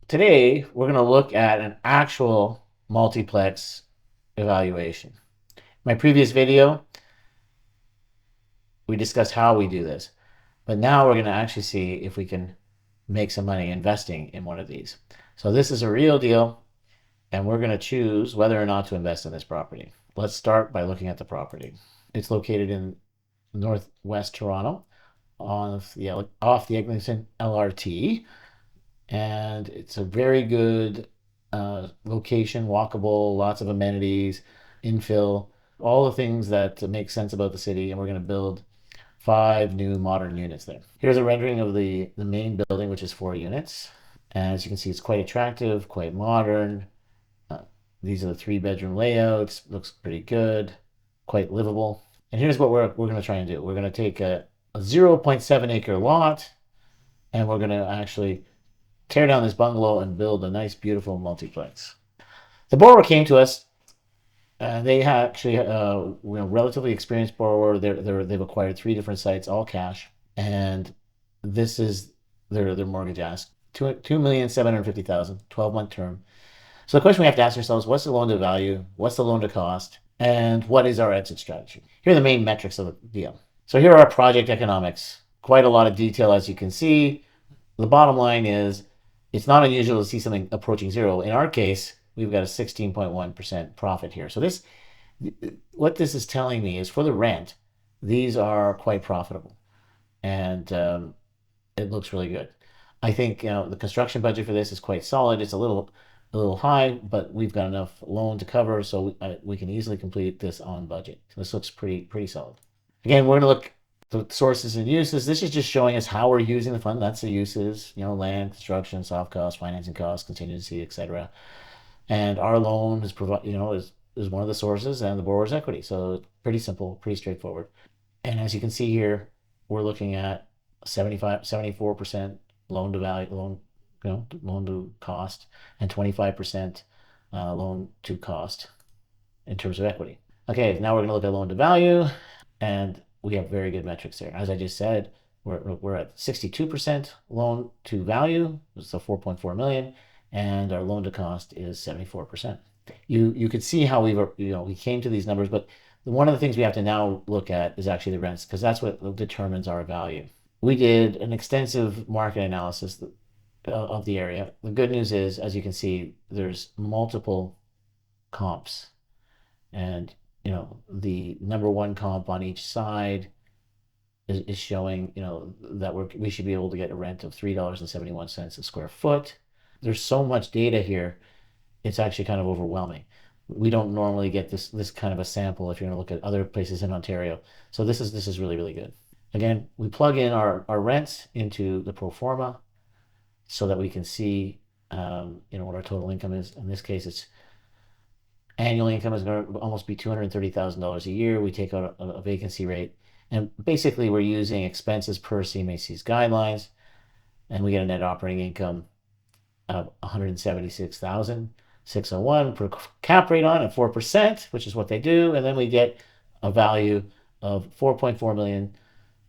Today, we're going to look at an actual multiplex evaluation. In my previous video, we discussed how we do this, but now we're going to actually see if we can make some money investing in one of these. So this is a real deal, and we're going to choose whether or not to invest in this property. Let's start by looking at the property. It's located in northwest Toronto off the Eglinton LRT, and it's a very good location, walkable, lots of amenities, infill, all the things that make sense about the city. And we're going to build 5 new modern units there. Here's a rendering of the main building, which is 4 units. And as you can see, it's quite attractive, quite modern. These are the 3-bedroom layouts. Looks pretty good, quite livable. And here's what we're going to try and do. We're going to take a 0.7 acre lot, and we're going to actually tear down this bungalow and build a nice, beautiful multiplex. The borrower came to us. They actually, relatively experienced borrower. They've acquired 3 different sites, all cash, and this is their mortgage ask: 2,750,000, 12-month term. So the question we have to ask ourselves: what's the loan to value? What's the loan to cost? And what is our exit strategy? Here are the main metrics of the deal. So here are our project economics. Quite a lot of detail, as you can see. The bottom line is, it's not unusual to see something approaching zero. In our case, we've got a 16.1% profit here. So what this is telling me is, for the rent, these are quite profitable, and it looks really good. I think the construction budget for this is quite solid. It's a little high, but we've got enough loan to cover, so we can easily complete this on budget. So this looks pretty solid. Again, we're going to look the sources and uses. This is just showing us how we're using the fund. That's the uses, land, construction, soft costs, financing costs, contingency, etc. And our loan is is one of the sources, and the borrower's equity. So pretty simple, pretty straightforward. And as you can see here, we're looking at 74% loan to value, loan to cost, and 25% loan to cost in terms of equity. Okay, now we're going to look at loan to value, and we have very good metrics there. As I just said, we're at 62% loan to value, so 4.4 million, and our loan to cost is 74%. You could see how we came to these numbers, but one of the things we have to now look at is actually the rents, because that's what determines our value. We did an extensive market analysis of the area. The good news is, as you can see, there's multiple comps, and the number one comp on each side is showing that we should be able to get a rent of $3.71 a square foot. There's so much data here, it's actually kind of overwhelming. We don't normally get this kind of a sample if you're going to look at other places in Ontario. So this is really good. Again, we plug in our rents into the pro forma so that we can see what our total income is. In this case, it's annual income is going to almost be $230,000 a year. We take out a vacancy rate, and basically we're using expenses per CMHC's guidelines, and we get a net operating income of $176,601 per cap rate on at 4%, which is what they do, and then we get a value of 4.4 million,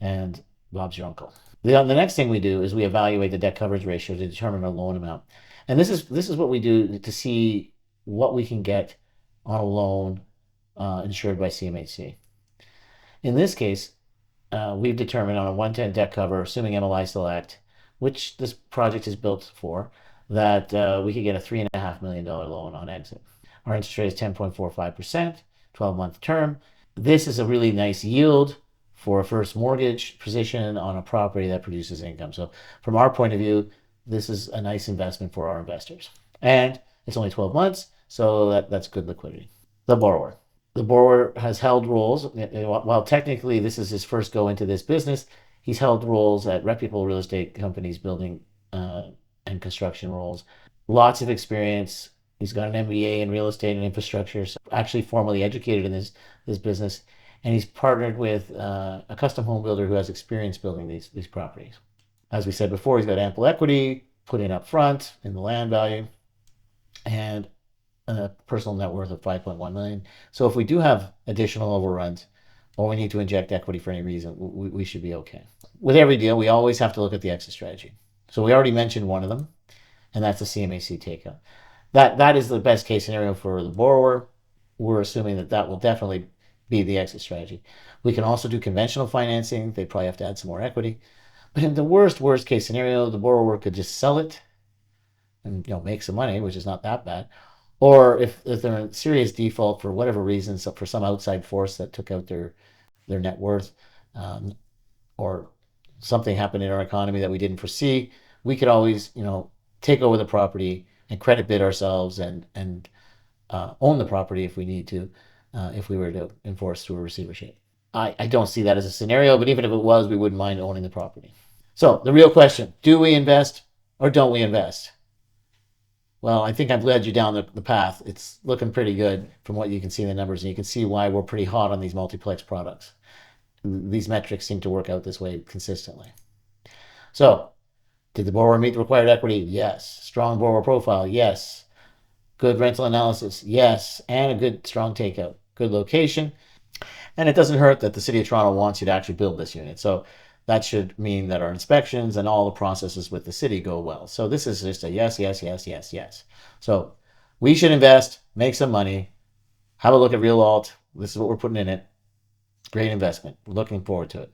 and Bob's your uncle. The next thing we do is we evaluate the debt coverage ratio to determine our loan amount, and this is what we do to see what we can get on a loan insured by CMHC. In this case, we've determined on a 110 debt cover, assuming MLI Select, which this project is built for, that we could get a $3.5 million loan on exit. Our interest rate is 10.45%, 12-month term. This is a really nice yield for a first mortgage position on a property that produces income. So from our point of view, this is a nice investment for our investors. And it's only 12 months, so that's good liquidity. The borrower. The borrower has held roles. While technically this is his first go into this business, he's held roles at reputable real estate companies, building and construction roles. Lots of experience. He's got an MBA in real estate and infrastructure, so actually formally educated in this business. And he's partnered with a custom home builder who has experience building these properties. As we said before, he's got ample equity put in up front in the land value, and a personal net worth of 5.1 million. So if we do have additional overruns, or we need to inject equity for any reason, we should be okay. With every deal, we always have to look at the exit strategy. So we already mentioned one of them, and that's a CMHC takeout. That is the best case scenario for the borrower. We're assuming that will definitely be the exit strategy. We can also do conventional financing. They probably have to add some more equity. But in the worst case scenario, the borrower could just sell it and make some money, which is not that bad. Or if they're in serious default for whatever reason, so for some outside force that took out their net worth, um, or something happened in our economy that we didn't foresee, we could always take over the property and credit bid ourselves and own the property if we need to, if we were to enforce through a receivership. I don't see that as a scenario, but even if it was, we wouldn't mind owning the property. So the real question, do we invest or don't we invest? Well, I think I've led you down the path. It's looking pretty good from what you can see in the numbers, and you can see why we're pretty hot on these multiplex products. These metrics seem to work out this way consistently. So, did the borrower meet the required equity? Yes. Strong borrower profile? Yes. Good rental analysis? Yes. And a good, strong takeout. Good location. And it doesn't hurt that the City of Toronto wants you to actually build this unit. So that should mean that our inspections and all the processes with the city go well. So this is just a yes, yes, yes, yes, yes. So we should invest, make some money, have a look at Real Alt. This is what we're putting in it. Great investment. Looking forward to it.